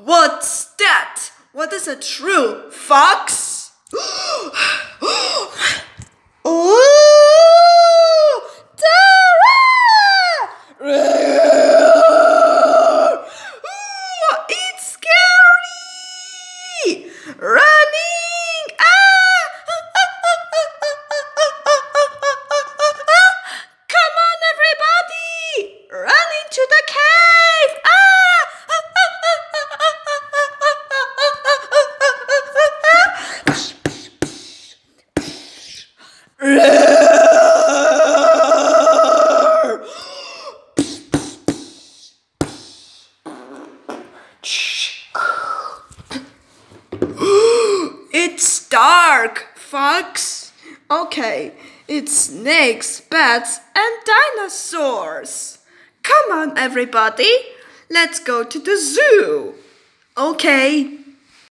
What's that? What is a true fox? Ooh, Tara! Ooh, it's scary! Running! Come on, everybody! Run into the cave! It's dark, fox. Okay, it's snakes, bats, and dinosaurs. Come on, everybody. Let's go to the zoo. Okay.